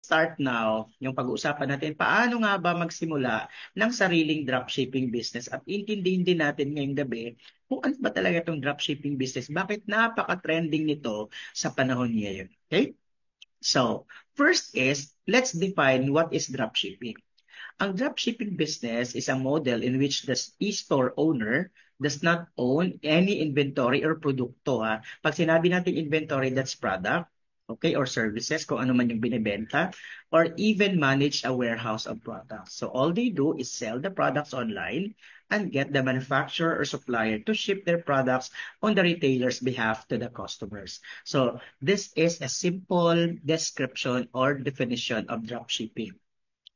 start now yung pag-uusapan natin paano nga ba magsimula ng sariling dropshipping business at intindihin din natin ngayong gabi kung ano ba talaga itong dropshipping business, bakit napaka-trending nito sa panahon ngayon. Okay? So, first is, let's define what is dropshipping. Ang dropshipping business is a model in which the e-store owner does not own any inventory or produkto. Ha? Pag sinabi natin inventory, that's product, okay, or services, kung ano man yung binibenta, or even manage a warehouse of products. So all they do is sell the products online and get the manufacturer or supplier to ship their products on the retailer's behalf to the customers. So this is a simple description or definition of dropshipping.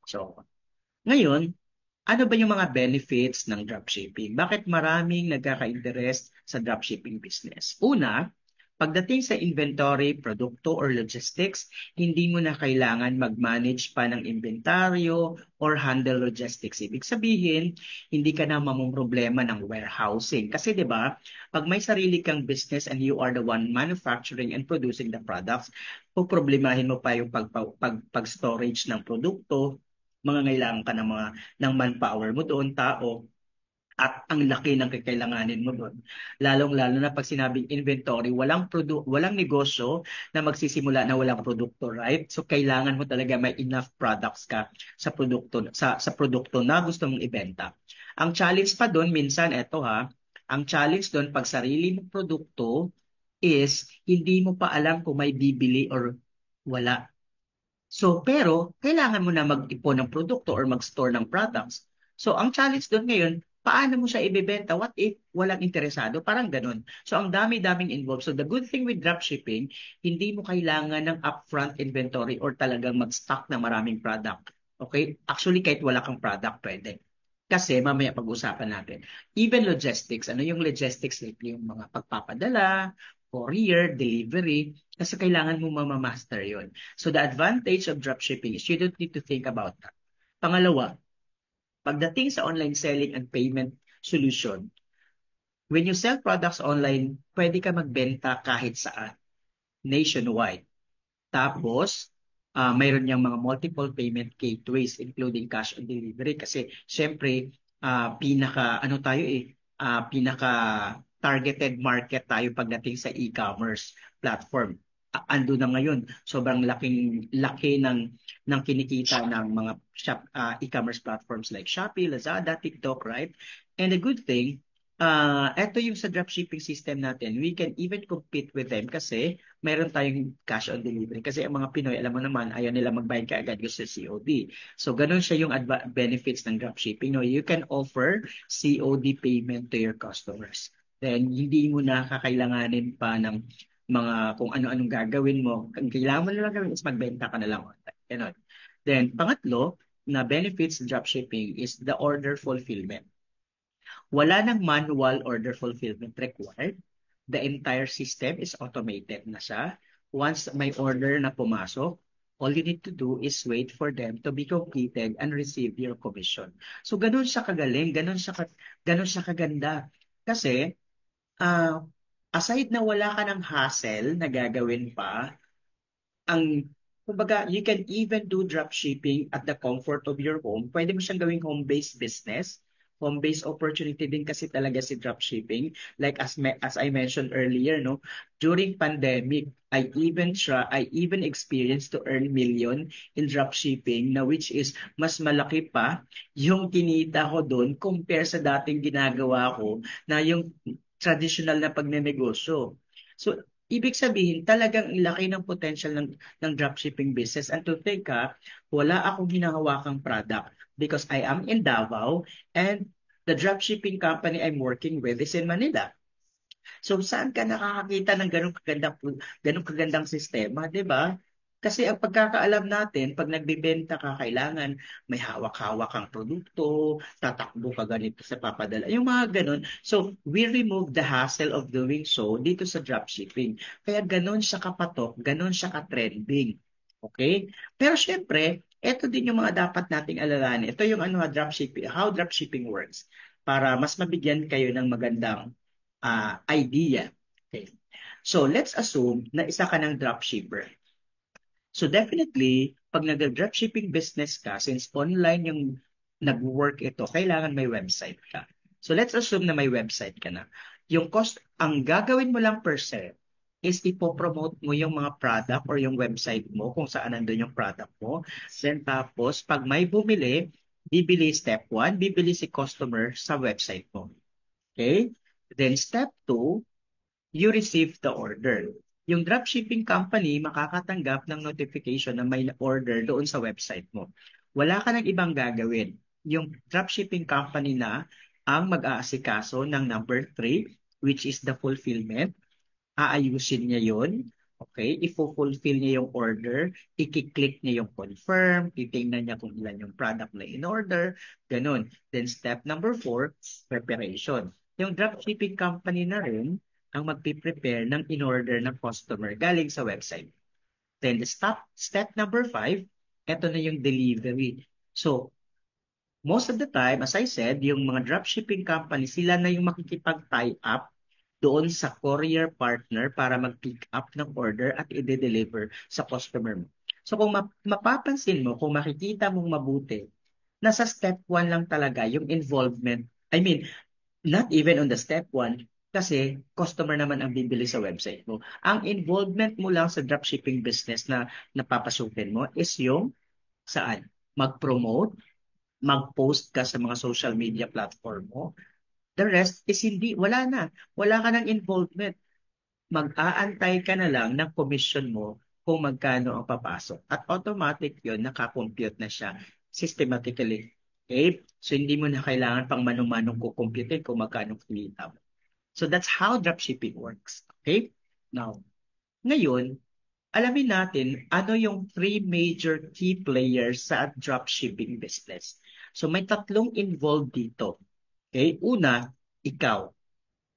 So ngayon, ano ba yung mga benefits ng dropshipping? Bakit maraming nagkaka-interest sa dropshipping business? Una, pagdating sa inventory, produkto, or logistics, hindi mo na kailangan mag-manage pa ng inventaryo or handle logistics. Ibig sabihin, hindi ka na mamumroblema ng warehousing. Kasi 'di ba, pag may sarili kang business and you are the one manufacturing and producing the products, poproblemahin mo pa yung pag-storage ng produkto, mangangailangan ka ng manpower mo doon, tao, at ang laki ng kakailanganin mo doon. Lalong-lalo na pag sinabing inventory, walang negosyo na magsisimula na walang produkto, right? So kailangan mo talaga may enough products ka sa produkto na gusto mong ibenta. Ang challenge pa doon minsan eto ha, ang challenge doon pag sarili mong produkto is hindi mo pa alam kung may bibili or wala. So, pero kailangan mo na mag-ipon ng produkto or mag-store ng products. So, ang challenge doon ngayon, paano mo siya ibebenta? What if walang interesado? Parang ganun. So, ang dami-daming involved. So, the good thing with dropshipping, hindi mo kailangan ng upfront inventory or talagang mag-stock ng maraming product. Okay? Actually, kahit wala kang product, pwede. Kasi mamaya pag-usapan natin. Even logistics, ano yung logistics? Like yung mga pagpapadala, courier, delivery, kasi kailangan mo mamamaster yon. So the advantage of dropshipping is you don't need to think about that. Pangalawa, pagdating sa online selling and payment solution, when you sell products online, pwede ka magbenta kahit saan, nationwide. Tapos, mayroon niyang mga multiple payment gateways including cash on delivery kasi syempre ano tayo pinaka targeted market tayo pagdating sa e-commerce platform. Ando na ngayon, sobrang laki ng kinikita ng mga e-commerce platforms like Shopee, Lazada, TikTok, right? And the good thing, eto yung sa dropshipping system natin, we can even compete with them kasi meron tayong cash on delivery. Kasi ang mga Pinoy, alam mo naman, ayaw nila magbayad kaagad gusto sa COD. So, ganun siya yung benefits ng dropshipping. No? You can offer COD payment to your customers. Then, hindi mo na kakailanganin pa ng mga kung ano-anong gagawin mo. Ang kailangan mo na lang gawin is magbenta ka na lang online. Ganun. Then, pangatlo, na benefits ng dropshipping is the order fulfillment. Wala nang manual order fulfillment required. The entire system is automated na siya. Once may order na pumasok, all you need to do is wait for them to be completed and receive your commission. So ganun siya kagaling, ganun siya kaganda. Kasi uh, aside na wala ka ng hassle na gagawin pa, kumbaga, you can even do drop shipping at the comfort of your home. Pwede mo siyang gawing home-based business. Home-based opportunity din kasi talaga si drop shipping. Like as I mentioned earlier, no, during pandemic, I even experienced to earn million in drop shipping na which is mas malaki pa yung kinita ko doon compare sa dating ginagawa ko na yung traditional na pagnenegosyo. So, ibig sabihin, talagang laki ng potential ng dropshipping business. And to think wala akong hinahawakang product because I am in Davao and the dropshipping company I'm working with is in Manila. So saan ka nakakakita ng ganong kagandang sistema, 'di ba? Kasi ang pagkakaalam natin, pag nagbebenta ka, kailangan may hawak-hawak kang produkto, tatakbo ka ganito sa papadala, yung mga ganon. So, we remove the hassle of doing so dito sa dropshipping. Kaya ganon siya kapatok, ganon siya ka-trending. Okay? Pero syempre, ito din yung mga dapat nating alalahanin. Ito yung dropshipping, how dropshipping works para mas mabigyan kayo ng magandang idea. Okay. So, let's assume na isa ka ng dropshipper. So, definitely, pag nag-dropshipping business ka, since online yung nag-work ito, kailangan may website ka. So let's assume na may website ka na. Yung cost, ang gagawin mo lang per se is ipopromote mo yung mga product or yung website mo kung saan nandun yung product mo. Then tapos, pag may bumili, bibili step 1, bibili si customer sa website mo. Okay? Then step 2, you receive the order. Yung dropshipping company makakatanggap ng notification na may order doon sa website mo. Wala ka nang ibang gagawin. Yung dropshipping company na ang mag-aasikaso ng number 3, which is the fulfillment. Aayusin niya yun. Okay, ifo-fulfill niya yung order, i-click niya yung confirm, titingnan niya kung ilan yung product na in-order, ganun. Then step number 4, preparation. Yung dropshipping company na rin ang magpiprepare ng in-order ng customer galing sa website. Then the step number 5, eto na yung delivery. So, most of the time, as I said, yung mga dropshipping company, sila na yung makikipag-tie up doon sa courier partner para mag-pick up ng order at i-deliver sa customer mo. So kung mapapansin mo, kung makikita mong mabuti, nasa step 1 lang talaga yung involvement. I mean, not even on the step 1, kasi customer naman ang bibili sa website mo. Ang involvement mo lang sa dropshipping business na napapasukin mo is yung saan? Mag-promote, mag-post ka sa mga social media platform mo. The rest is hindi, wala na. Wala ka ng involvement. Mag-aantay ka na lang ng commission mo kung magkano ang papasok. At automatic yun, nakakompute na siya systematically. Okay? So hindi mo na kailangan pang manong-manong kukumputin kung magkano kumita mo. So that's how dropshipping works. Okay? Now, ngayon, alamin natin ano yung three major key players sa dropshipping business. So may tatlong involved dito. Okay? Una, ikaw.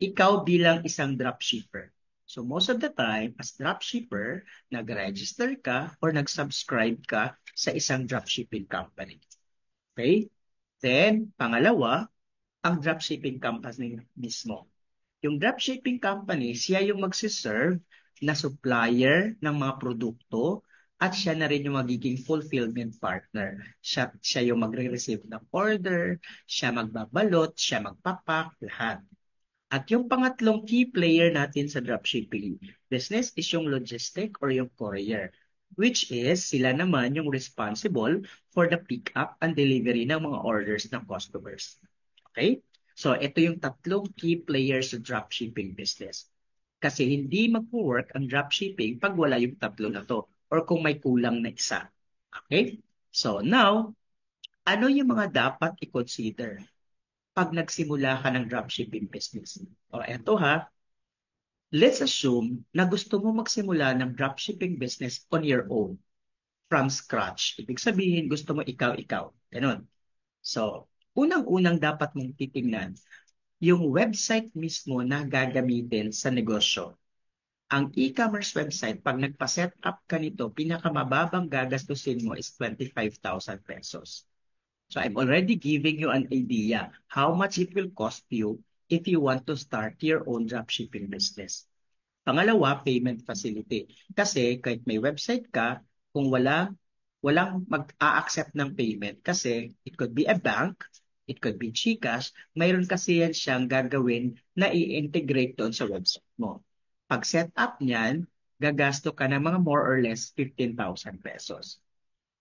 Ikaw bilang isang dropshipper. So most of the time, as dropshipper, nag-register ka or nag-subscribe ka sa isang dropshipping company. Okay? Then, pangalawa, ang dropshipping company mismo. Yung dropshipping company, siya yung magsiserve na supplier ng mga produkto at siya na rin yung magiging fulfillment partner. Siya yung magre-receive ng order, siya magbabalot, siya magpapak, lahat. At yung pangatlong key player natin sa dropshipping business is yung logistic or yung courier, which is sila naman yung responsible for the pick-up and delivery ng mga orders ng customers. Okay? So, ito yung tatlong key players sa dropshipping business. Kasi hindi mag-work ang dropshipping pag wala yung tatlo na to or kung may kulang na isa. Okay? So, now, ano yung mga dapat i-consider pag nagsimula ka ng dropshipping business? O eto ha, let's assume na gusto mo magsimula ng dropshipping business on your own, from scratch. Ibig sabihin, gusto mo ikaw-ikaw. Ganun. So, unang-unang dapat mong titingnan, yung website mismo na gagamitin sa negosyo. Ang e-commerce website, pag nagpa-set up ka nito, pinakamababang gagastusin mo is 25,000 pesos. So I'm already giving you an idea how much it will cost you if you want to start your own dropshipping business. Pangalawa, payment facility. Kasi kahit may website ka, kung walang mag-a-accept ng payment kasi it could be a bank, it could be GCash, mayroon kasi yan siyang gagawin na i-integrate doon sa website mo. Pag set up niyan, gagasto ka ng mga more or less 15,000 pesos.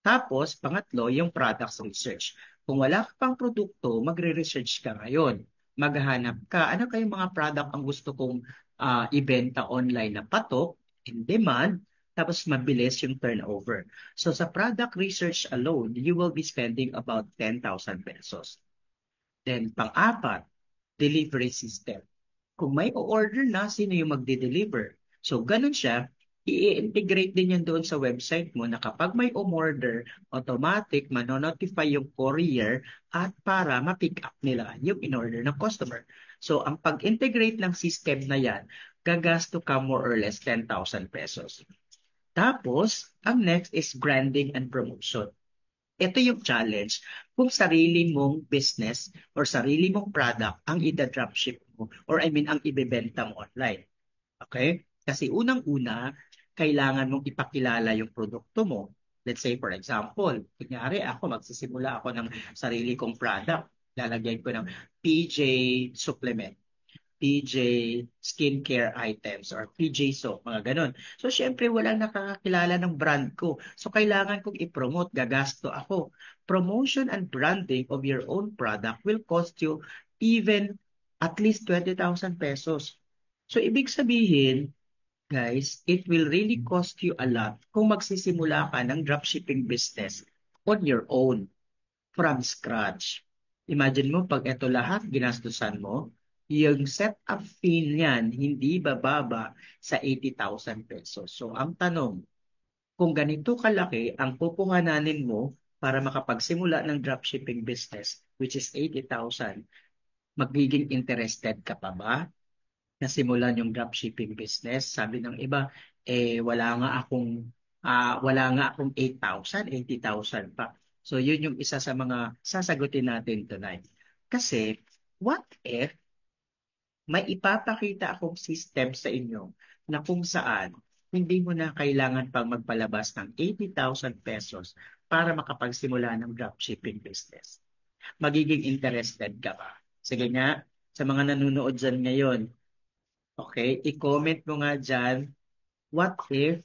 Tapos, pangatlo, yung products research. Kung wala ka pang produkto, magre-research ka ngayon. Maghahanap ka, ano kayong mga product ang gusto kong ibenta online na patok, in demand, tapos mabilis yung turnover. So sa product research alone, you will be spending about 10,000 pesos. Then pang-apat, delivery system. Kung may o-order na, sino yung magde-deliver? So ganun siya, i-integrate din yan doon sa website mo na kapag may umorder, automatic manonotify yung courier at para ma-pick up nila yung in-order ng customer. So ang pag-integrate ng system na yan, gagasto ka more or less 10,000 pesos. Tapos, ang next is branding and promotion. Ito yung challenge kung sarili mong business or sarili mong product ang ida-dropship mo or I mean ang ibebenta mo online. Okay? Kasi unang-una, kailangan mong ipakilala yung produkto mo. Let's say for example, kunyari ako, magsisimula ako ng sarili kong product. Lalagyan ko ng PJ supplement, PJ skincare items, or PJ soap, mga ganun. So, syempre, walang nakakakilala ng brand ko. So, kailangan kong i-promote, gagasto ako. Promotion and branding of your own product will cost you even at least 20,000 pesos. So, ibig sabihin, guys, it will really cost you a lot kung magsisimula ka ng dropshipping business on your own from scratch. Imagine mo, pag ito lahat ginastusan mo, yung setup fee niyan hindi bababa sa 80,000 pesos. So, ang tanong, kung ganito kalaki ang pupuhananin mo para makapagsimula ng dropshipping business, which is 80,000, magiging interested ka pa ba na simulan yung dropshipping business? Sabi ng iba, wala nga akong 8,000, 80,000 pa. So yun yung isa sa mga sasagutin natin tonight. Kasi what if may ipapakita akong system sa inyo na kung saan hindi mo na kailangan pang magpalabas ng 80,000 pesos para makapagsimula ng dropshipping business. Magiging interested ka ba? Sige nga, sa mga nanonood dyan ngayon, okay, i-comment mo nga dyan, what if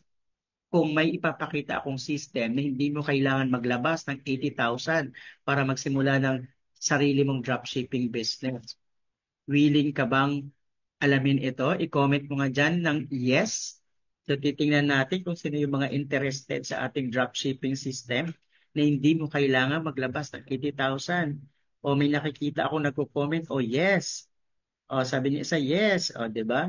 kung may ipapakita akong system na hindi mo kailangan maglabas ng 80,000 para magsimula ng sarili mong dropshipping business? Willing ka bang alamin ito? I-comment mo nga dyan ng yes. So titingnan natin kung sino yung mga interested sa ating dropshipping system na hindi mo kailangan maglabas ng 80,000. O may nakikita ako nagko-comment, oh yes. O sabi niya isa yes. O, di ba?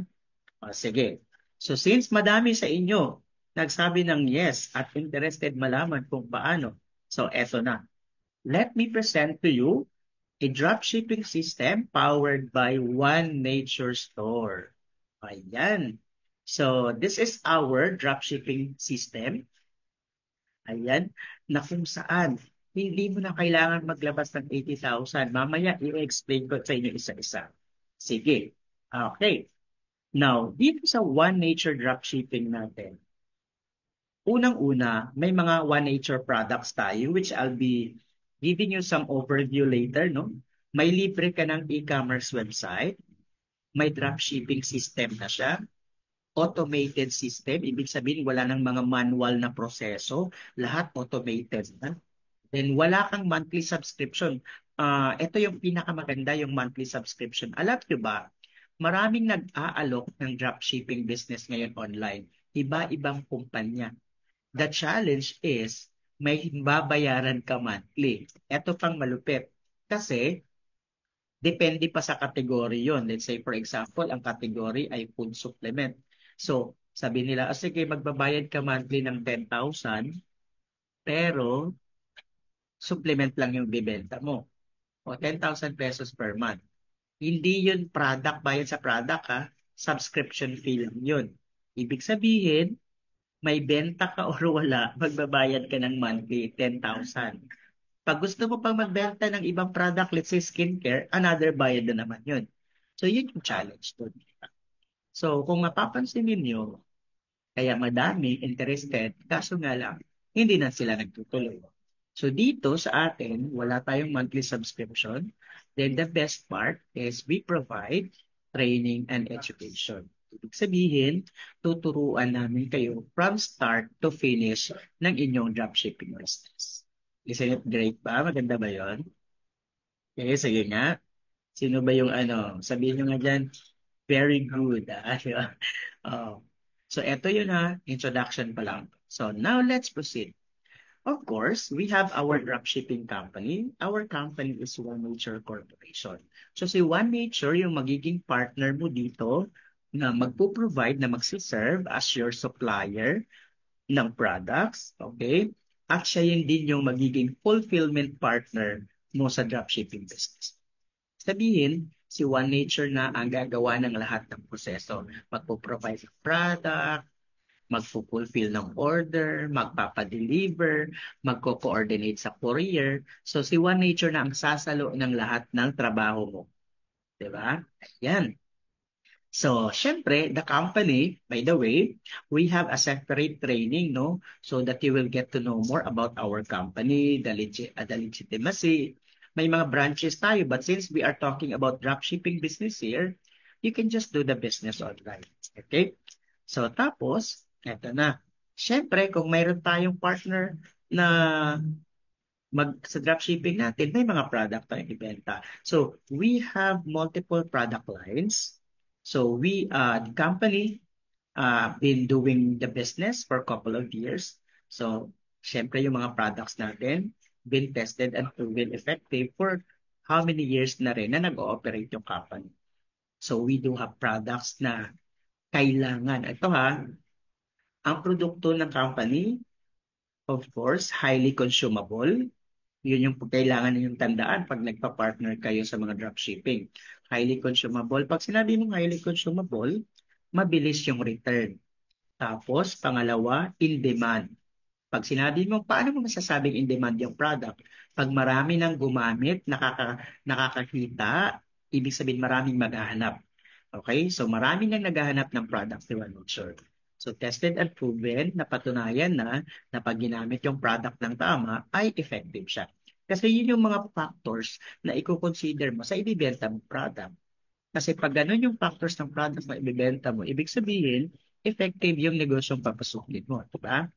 O, sige. So since madami sa inyo nagsabi ng yes at interested malaman kung paano, so eto na. Let me present to you a dropshipping system powered by One Nature Store. Ayan. So this is our dropshipping system. Ayan. Na kung saan hindi mo na kailangan maglabas ng 80,000. Mamaya i-explain ko sa inyo isa-isa. Sige. Okay. Now, dito sa One Nature dropshipping natin, unang-una, may mga One Nature products tayo which I'll be giving you some overview later, no? May libre ka ng e-commerce website, may dropshipping system na siya, automated system, ibig sabihin wala nang mga manual na proseso, lahat automated na. Then wala kang monthly subscription. Ito yung pinakamaganda, yung monthly subscription. Alam nyo ba, maraming nag-aalok ng dropshipping business ngayon online. Iba-ibang kumpanya. The challenge is may babayaran ka monthly. Ito pang malupit. Kasi depende pa sa kategory yon. Let's say for example, ang category ay food supplement. So sabi nila, sige magbabayad ka monthly ng 10,000 pero supplement lang yung bibenta mo. O 10,000 pesos per month. Hindi yun product, bayad sa product ha. Subscription fee lang yun. Ibig sabihin, may benta ka or wala, magbabayad ka ng monthly 10,000. Pag gusto mo pang magbenta ng ibang product, let's say skincare, another bayad na naman yun. So yun yung challenge doon. So kung mapapansin ninyo, kaya madami interested, kaso nga lang, hindi na sila nagtutuloy. So dito sa atin, wala tayong monthly subscription. Then the best part is we provide training and education. Ibig sabihin, tuturuan namin kayo from start to finish ng inyong dropshipping business. Isn't it great ba? Maganda ba yon? Okay, sige nga. Sino ba yung ano? Sabihin nyo nga dyan, very good. Di ba? Oh. So, eto yun ha. Introduction pa lang. So, now let's proceed. Of course, we have our dropshipping company. Our company is One Nature Corporation. So, si One Nature, yung magiging partner mo dito na magpo-provide, na magsiserve as your supplier ng products. Okay? At siya yun din yung magiging fulfillment partner mo sa dropshipping business. Sabihin, si One Nature na ang gagawa ng lahat ng proseso. Magpo-provide ng product, magpo-fulfill ng order, magpapadeliver, magko-coordinate sa courier. So si One Nature na ang sasalo ng lahat ng trabaho mo. 'Di ba? Yan. So, syempre, the company, by the way, we have a separate training, no? So that you will get to know more about our company, the legitimacy. May mga branches tayo, but since we are talking about dropshipping business here, you can just do the business online. Okay? So, tapos, eto na. Syempre, kung mayroon tayong partner na sa dropshipping natin, may mga product tayong ibenta. So, we have multiple product lines. So, the company, been doing the business for a couple of years. So, syempre yung mga products natin, been tested and proven effective for how many years na rin na nag-ooperate yung company. So, we do have products na kailangan. Ito ha, ang produkto ng company, of course, highly consumable. Yun yung kailangan ninyong tandaan pag nagpa-partner kayo sa mga dropshipping. Highly consumable. Pag sinabi mong highly consumable, mabilis yung return. Tapos, pangalawa, in demand. Pag sinabi mo, paano mo masasabing in demand yung product? Pag marami nang gumamit, nakakakita, ibig sabihin maraming maghahanap. Okay? So marami nang naghahanap ng product ni One Nature. So tested and proven, napatunayan na pag ginamit yung product ng tama, ay effective siya. Kasi yun yung mga factors na i-consider mo sa ibibenta mong product. Kasi pag ganun yung factors ng product na ibibenta mo, ibig sabihin, effective yung negosyong papasukin mo. Diba?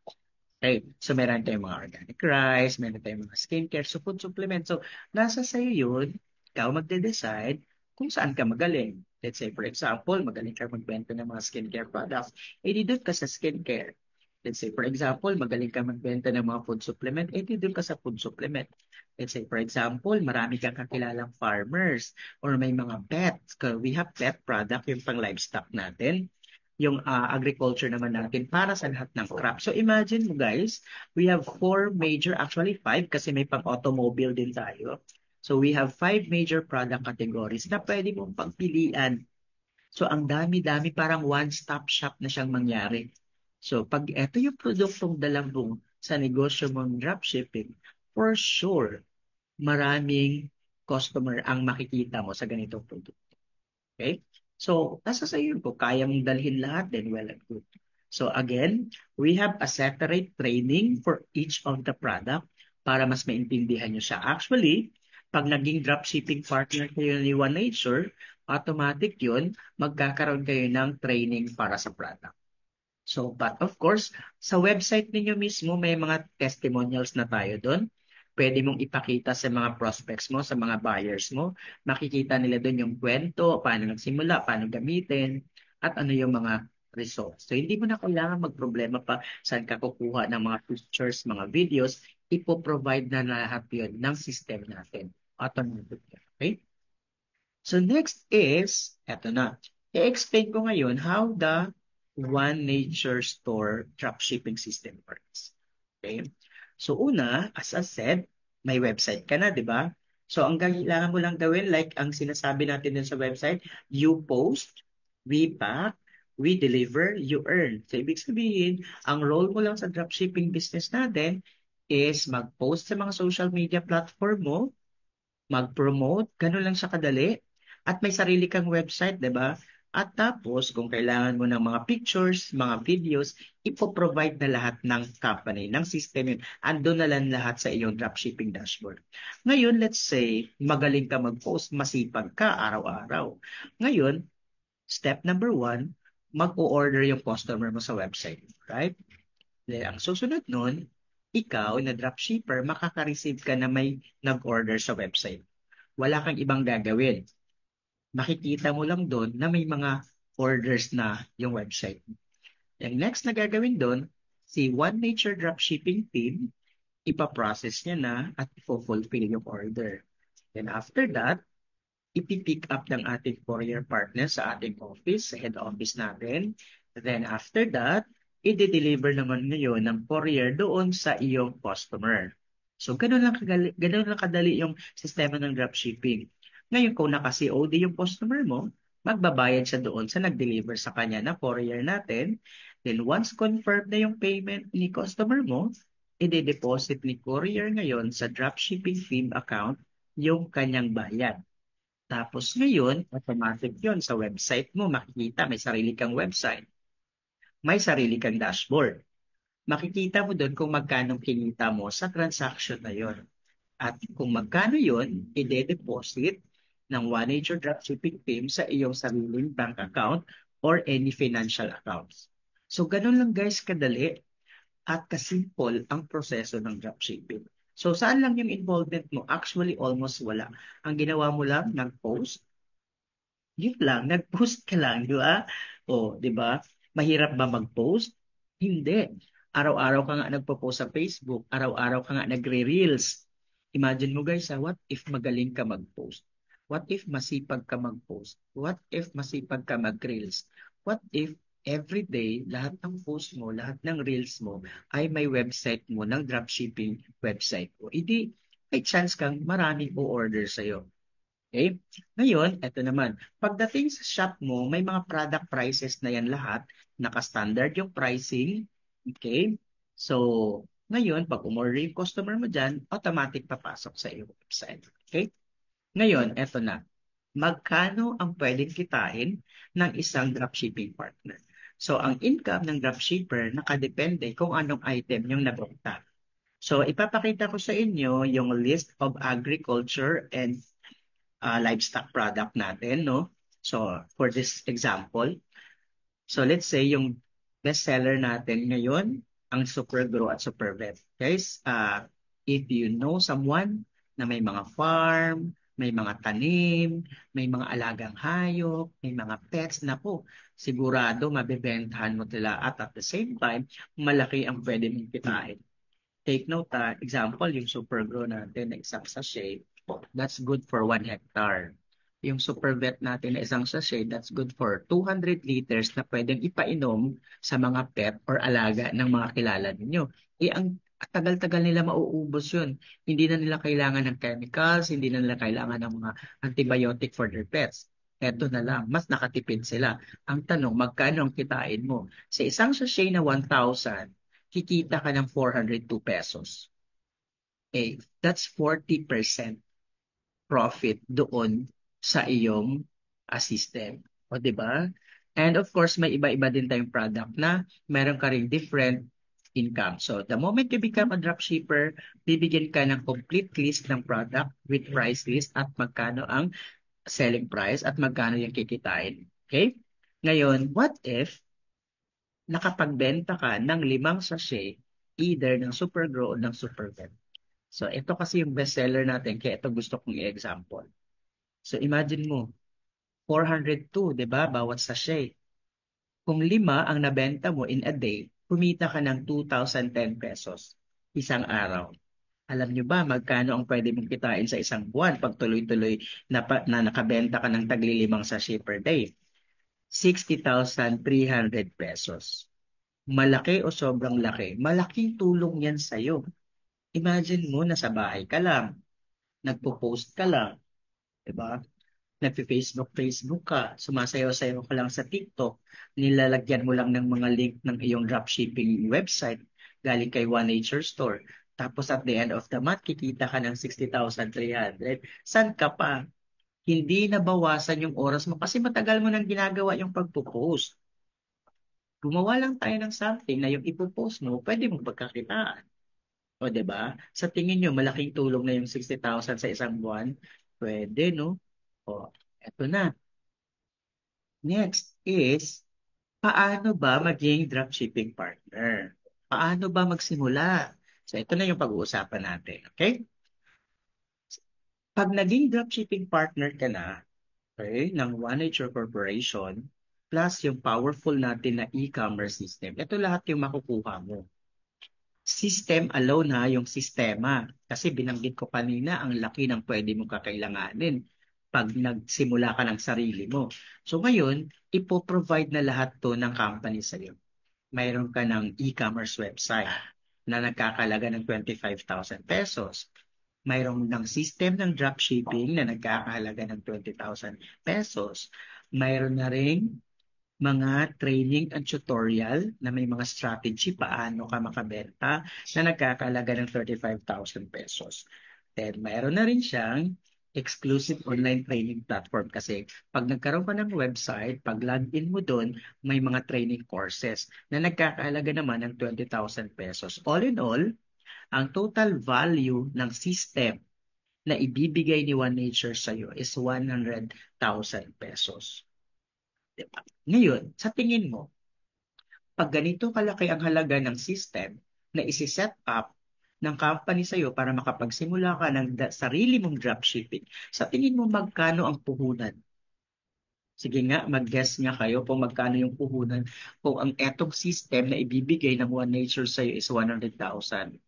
Okay. So meron tayong mga organic rice, meron tayong mga skincare, so food supplement. So nasa sa'yo yun, ikaw magde-decide kung saan ka magaling. Let's say, for example, magaling ka magbenta ng mga skincare products, edi doon ka sa skincare. Let's say, for example, magaling ka magbenta ng mga food supplement, edi doon ka sa food supplement. Let's say, for example, marami kang kakilalang farmers or may mga pets. We have pet product, yung pang livestock natin yung agriculture naman natin para sa lahat ng crop. So imagine mo guys, we have four major, actually five kasi may pang-automobile din tayo. So we have five major product categories na pwede mong pagpilian. So ang dami-dami, parang one-stop shop na siyang mangyari. So pag ito yung produktong dala mo sa negosyo mong dropshipping, for sure, maraming customer ang makikita mo sa ganitong produkto. Okay? So, nasa sa iyo kung kaya mong dalhin lahat, then well and good. So again, we have a separate training for each of the product para mas maintindihan nyo siya. Actually, pag naging dropshipping partner kayo ni One Nature, automatic yun, magkakaroon kayo ng training para sa product. So, but of course, sa website ninyo mismo, may mga testimonials na tayo doon. Pwede mong ipakita sa mga prospects mo, sa mga buyers mo. Makikita nila doon yung kwento, paano nagsimula, paano gamitin, at ano yung mga results. So, hindi mo na kailangan magproblema pa saan ka kukuha ng mga pictures, mga videos. Ipo-provide na lahat yun ng system natin. Automatic. Okay? So next is, eto na. I-explain ko ngayon how the One Nature Store dropshipping system works. Okay? So una, as I said, may website ka na, di ba? So ang kailangan mo lang gawin, like ang sinasabi natin dun sa website, you post, we pack, we deliver, you earn. So ibig sabihin, ang role mo lang sa dropshipping business natin is mag-post sa mga social media platform mo, mag-promote, ganun lang siya kadali. At may sarili kang website, di ba? At tapos, kung kailangan mo ng mga pictures, mga videos, ipoprovide na lahat ng company, ng system yun. Ando na lang lahat sa iyong dropshipping dashboard. Ngayon, let's say, magaling ka mag-post, masipag ka araw-araw. Ngayon, step number one, mag-o-order yung customer mo sa website. Right? Then, ang susunod nun, ikaw na dropshipper, makaka-receive ka na may nag-order sa website. Wala kang ibang gagawin. Makikita mo lang doon na may mga orders na yung website. Yung next na gagawin doon, si One Nature Dropshipping Team, ipaprocess niya na at i-fulfill yung order. Then after that, ipipick up ng ating courier partner sa ating office, sa head office natin. Then after that, i-deliver naman ngayon ng courier doon sa iyong customer. So, ganun lang kadali yung sistema ng dropshipping. Ngayon, kung naka-COD yung customer mo, magbabayad siya doon sa nag-deliver sa kanya na courier natin. Then once confirmed na yung payment ni customer mo, i-deposit ni courier ngayon sa dropshipping team account yung kanyang bayad. Tapos ngayon, automatic yun sa website mo. Makikita, may sarili kang website. May sarili kang dashboard. Makikita mo doon kung magkano kinita mo sa transaction na yon. At kung magkano yon, ide-deposit ng One Nature Dropshipping Team sa iyong sariling bank account or any financial accounts. So, ganun lang guys kadali at kasimple ang proseso ng dropshipping. So, saan lang yung involvement mo? Actually, almost wala. Ang ginawa mo lang, nag-post, yun lang, nag-post ka lang, di ba? O, di ba? Mahirap ba mag-post? Hindi. Araw-araw ka nga nagpo-post sa Facebook, araw-araw ka nga nagre-reels. Imagine mo guys, what if magaling ka mag-post? What if masipag ka mag-post? What if masipag ka mag-reels? What if every day, lahat ng post mo, lahat ng reels mo, ay may website mo ng dropshipping website mo? Hindi, may chance kang maraming o-order sa'yo. Okay? Ngayon, eto naman. Pagdating sa shop mo, may mga product prices na yan lahat. Naka-standard yung pricing. Okay? So, ngayon, pag umorder yung customer mo dyan, automatic papasok sa iyong website. Okay? Ngayon, eto na. Magkano ang pwedeng kitain ng isang dropshipping partner? So, ang income ng dropshipper nakadepende kung anong item yung nabenta. So, ipapakita ko sa inyo yung list of agriculture and livestock product natin, no? So, for this example, so let's say yung best seller natin ngayon, ang Super Grow at Super Vet. Guys, if you know someone na may mga farm, may mga tanim, may mga alagang hayop, may mga pets, naku, sigurado mabibentahan mo sila at the same time, malaki ang pwede mong kitain. Take note, example, yung Super Grow natin na isang sachet, that's good for 1 hectare. Yung Super Vet natin na isang sachet, that's good for 200 liters na pwedeng ipainom sa mga pet or alaga ng mga kilala ninyo. Ang tagal-tagal nila mauubos yun. Hindi na nila kailangan ng chemicals, hindi na nila kailangan ng mga antibiotic for their pets. Eto na lang, mas nakatipid sila. Ang tanong, magkano ang kitain mo? Sa isang sachet na 1,000, kikita ka ng 402 pesos. Okay, that's 40% profit doon sa iyong system. O, di ba? And of course, may iba-iba din tayong product na meron ka ring different income. So, the moment you become a dropshipper, bibigyan ka ng complete list ng product with price list at magkano ang selling price at magkano yung kikitain. Okay? Ngayon, what if nakapagbenta ka ng 5 sachet either ng Super Grow o ng Super Vet? So, ito kasi yung best seller natin, kaya ito gusto kong i-example. So, imagine mo, 402, di ba, bawat sachet. Kung 5 ang nabenta mo in a day, kumita ka ng 2,010 pesos isang araw. Alam nyo ba magkano ang pwede mong kitain sa isang buwan pag tuloy-tuloy na nakabenta ka ng tagli 5 sachet per day? 60,300 pesos. Malaki o sobrang laki? Malaking tulong yan sa'yo. Imagine mo, nasa bahay ka lang, nagpo-post ka lang, di ba? Nagpe-Facebook ka, sumasayaw-sayaw ka lang sa TikTok, nilalagyan mo lang ng mga link ng iyong dropshipping website galing kay One Nature Store. Tapos at the end of the month, kikita ka ng 60,300. San ka pa? Hindi nabawasan yung oras mo kasi matagal mo nang ginagawa yung pagpo-post. Gumawa lang tayo ng something na yung ipopost mo, pwede mong pagkakitaan. O, 'di ba? Sa tingin nyo, malaking tulong na yung 60,000 sa isang buwan? Pwede, no? O, eto na. Next is, paano ba maging dropshipping partner? Paano ba magsimula? So, ito na yung pag-uusapan natin. Okay? Pag naging dropshipping partner ka na, okay, ng One Nature Corporation, plus yung powerful natin na e-commerce system, ito lahat yung makukuha mo. System alone ha, yung sistema. Kasi binanggit ko kanina, ang laki ng pwede mong kakailanganin pag nagsimula ka ng sarili mo. So ngayon, ipoprovide na lahat to ng company sa'yo. Mayroon ka ng e-commerce website na nagkakalaga ng 25,000 pesos. Mayroon ng system ng dropshipping na nagkakahalaga ng 20,000 pesos. Mayroon na ring mga training and tutorial na may mga strategy paano ka makabenta na nagkakalaga ng 35,000 pesos. Then, mayroon na rin siyang exclusive online training platform kasi pag nagkaroon ka ng website, pag login mo doon, may mga training courses na nagkakahalaga naman ng 20,000 pesos. All in all, ang total value ng system na ibibigay ni One Nature sa iyo is 100,000 pesos. Diba? Ngayon, sa tingin mo, pag ganito kalaki ang halaga ng system na isi-set up ng company sa iyo para makapagsimula ka ng sarili mong dropshipping, sa tingin mo magkano ang puhunan? Sige nga, mag-guess nga kayo kung magkano yung puhunan kung ang etong system na ibibigay ng One Nature sa iyo is 100,000.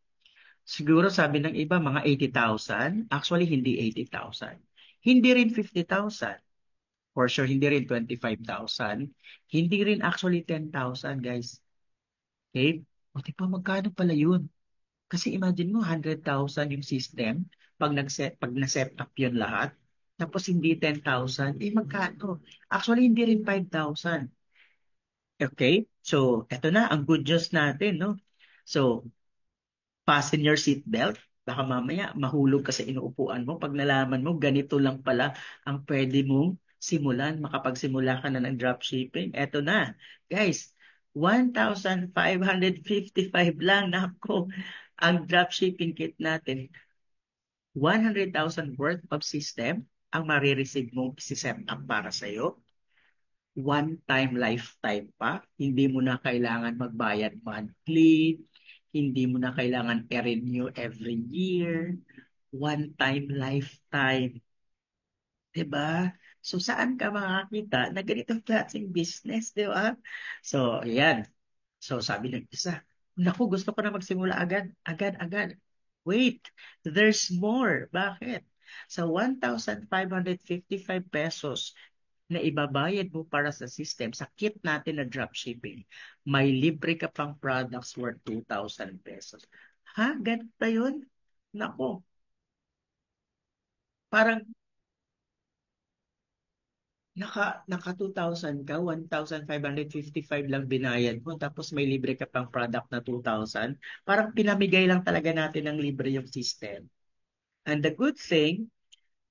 Siguro sabi ng iba mga 80,000. Actually, hindi 80,000. Hindi rin 50,000. For sure, hindi rin 25,000. Hindi rin actually 10,000, guys. Okay? O, di pa magkano pala yun? Kasi imagine mo, 100,000 yung system pag na-set up yun lahat. Tapos hindi 10,000, eh magkano? Actually, hindi rin 5,000. Okay? So, eto na, ang good news natin, no? So, fasten your seat belt. Baka mamaya mahulog ka sa inuupuan mo pag nalaman mo ganito lang pala ang pwede mong simulan, makapagsimula ka na ng dropshipping. Eto na, guys, 1,555 lang. Nako, ang dropshipping kit natin, 100,000 worth of system ang marireceive mong isi-set up para sa'yo. One time lifetime pa. Hindi mo na kailangan magbayad monthly. Hindi mo na kailangan i-renew every year. One time lifetime. 'Di ba? So saan ka makakita na ganitong klaseng business, 'di ba? So, ayan. So sabi ng isa, naku, gusto ko na magsimula agad, agad, agad. Wait, there's more. Bakit? Sa 1,555 pesos na ibabayad mo para sa system, sa kit natin na dropshipping, may libre ka pang products worth 2,000 pesos. Ha? Ganun ba yun? Nako, parang naka 2,000 ka, 1,555 lang binayad mo, tapos may libre ka pang product na 2,000. Parang pinamigay lang talaga natin ng libre yung system. And the good thing,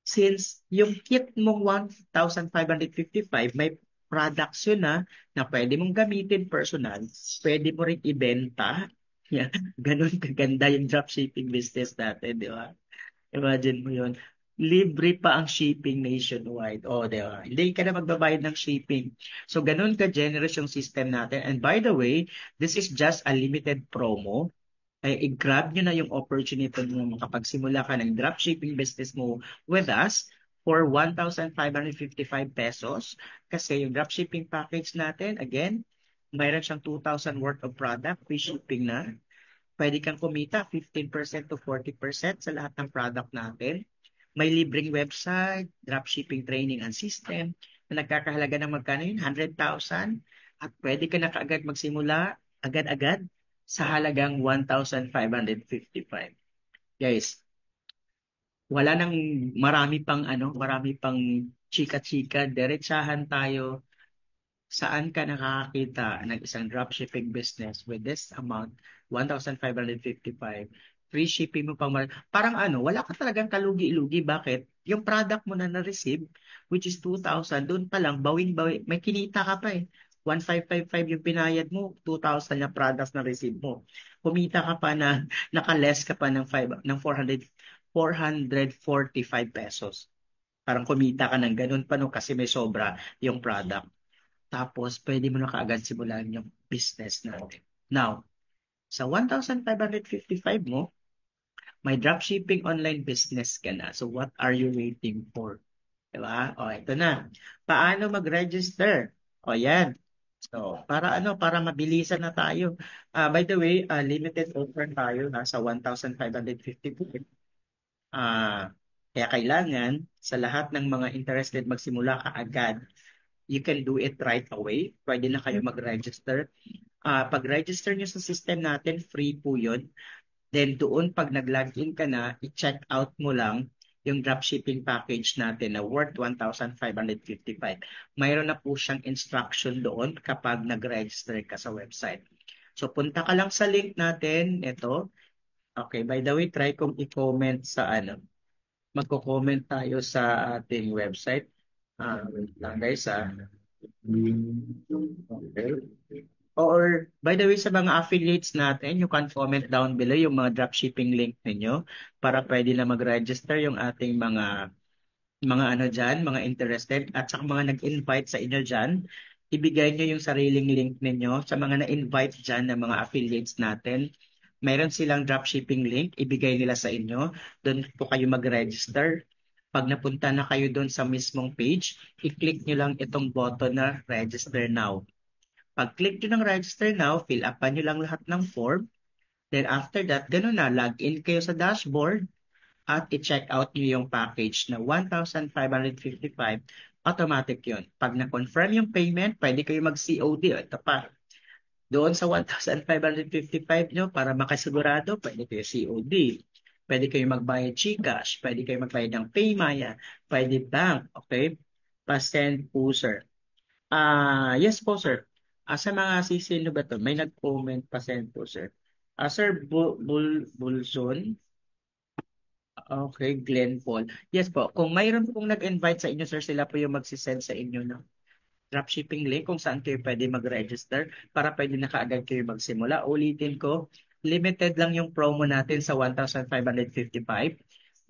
since yung kit mong 1,555, may products yun na pwede mong gamitin personal, pwede mo rin ibenta. Yeah, ganun kaganda yung dropshipping business natin, di ba? Imagine mo yun. Libre pa ang shipping nationwide. O, di ba? Hindi ka na magbabayad ng shipping. So, ganun ka-generous yung system natin. And by the way, this is just a limited promo. Ay, i-grab nyo na yung opportunity mo makapagsimula ka ng dropshipping business mo with us for 1,555 pesos. Kasi yung dropshipping package natin, again, mayroon siyang 2,000 worth of product, free shipping na. Pwede kang kumita 15% to 40% sa lahat ng product natin. May libreng website, dropshipping training and system na nagkakahalaga ng magkano yun? 100,000. At pwede ka na kaagad magsimula agad-agad sa halagang 1,555. Guys, wala nang marami pang chika-chika, diretsahan tayo. Saan ka nakakita ng isang dropshipping business with this amount, 1,555, free shipping mo pang parang wala ka talagang kalugi-lugi. Bakit? Yung product mo na na-receive, which is 2,000, doon pa lang, bawing-bawi, may kinita ka pa eh. 1,555 yung pinayad mo, 2,000 na products na receive mo. Kumita ka pa na, naka-less ka pa ng, 5, ng 445 pesos. Parang kumita ka ng ganun pa no kasi may sobra yung product. Tapos, pwede mo na kaagad simulan yung business natin. Now, sa 1,555 mo, may dropshipping online business ka na. So, what are you waiting for? Diba? O, ito na. Paano mag-register? O, yan. So, para mabilisan na tayo. By the way, limited offer tayo sa 1,555. Kaya kailangan sa lahat ng mga interested magsimula kaagad, you can do it right away. Pwede na kayo mag-register. Pag-register nyo sa system natin, free po yun. Then doon, pag nag-login ka na, i-check out mo lang yung dropshipping package natin na worth 1,555. Mayroon na po siyang instruction doon kapag nag-register ka sa website. So punta ka lang sa link natin, ito. Okay, by the way, try kong i-comment sa magko-comment tayo sa ating website. Wait lang guys. Okay. Or, by the way, sa mga affiliates natin, you can comment down below yung mga dropshipping link ninyo para pwede na mag-register yung ating mga ano dyan, mga interested at saka mga nag-invite sa inyo dyan. Ibigay nyo yung sariling link ninyo sa mga na-invite dyan ng mga affiliates natin. Mayroon silang dropshipping link, ibigay nila sa inyo. Doon po kayo mag-register. Pag napunta na kayo doon sa mismong page, i-click nyo lang itong button na register now. Pag-click nyo ng register now, fill upan nyo lang lahat ng form. Then after that, ganun na, log in kayo sa dashboard at i-check out nyo yung package na 1,555. Automatic yun. Pag na-confirm yung payment, pwede kayo mag-COD. O, ito pa. Doon sa 1,555 nyo, para makasigurado, pwede kayo COD. Pwede kayo magbayad GCash. Pwede kayo magbayad ng Paymaya. Pwede bank. Okay? Pa-send po, sir. Yes po, sir. Sa mga sisino ba to? May nag-comment pa send po, sir. Sir Bulzon. Okay, Glenn Paul. Yes po. Kung mayroon pong nag-invite sa inyo, sir, sila po yung magsisend sa inyo ng dropshipping link kung saan kayo pwede mag-register para pwede na kaagad kayo magsimula. Ulitin ko, limited lang yung promo natin sa 1,555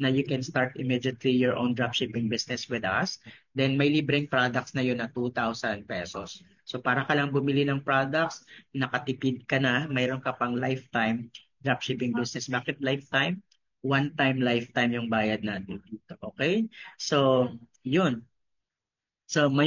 na you can start immediately your own dropshipping business with us. Then may libreng products na yun na 2,000 pesos. So para ka lang bumili ng products, nakatipid ka na, mayroon ka pang lifetime dropshipping business. Bakit lifetime? One time lifetime yung bayad natin dito. Okay? So, yun. So, may